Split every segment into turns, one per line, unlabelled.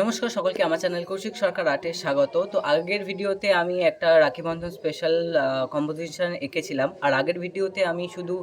নমস্কার সকলকে আমার চ্যানেল কৌশিক সরকার আর্টে স্বাগত। তো আগের ভিডিওতে আমি একটা রাখি বন্ধন স্পেশাল কম্পোজিশন এঁকেছিলাম, আর আগের ভিডিওতে আমি শুধু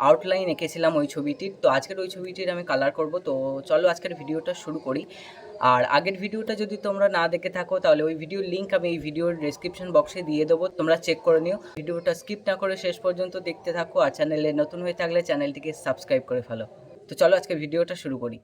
আউটলাইন এঁকেছিলাম ওই ছবিটির। তো আজকের ওই ছবিটির আমি কালার করব। তো চলো আজকের ভিডিওটা শুরু করি। আর আগের ভিডিওটা যদি তোমরা না দেখে থাকো তাহলে ওই ভিডিওর লিঙ্ক আমি এই ভিডিওর ডেসক্রিপশন বক্সে দিয়ে দেবো, তোমরা চেক করে নিও। ভিডিওটা স্কিপ না করে শেষ পর্যন্ত দেখতে থাকো, আর চ্যানেলে নতুন হয়ে থাকলে চ্যানেলটিকে সাবস্ক্রাইব করে ফেলো। তো চলো আজকে ভিডিওটা শুরু করি।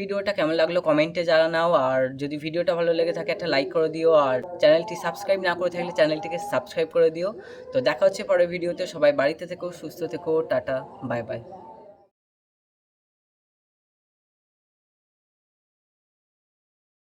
ভিডিওটা কেমন লাগলো কমেন্টে জানাও, আর যদি ভিডিওটা ভালো লেগে থাকে একটা লাইক করে দিও, আর চ্যানেলটি সাবস্ক্রাইব না করে থাকলে চ্যানেলটিকে সাবস্ক্রাইব করে দিও। তো দেখা হচ্ছে পরের ভিডিওতে। সবাই বাড়িতে থেকো, সুস্থ থেকো, টাটা, বাই বাই।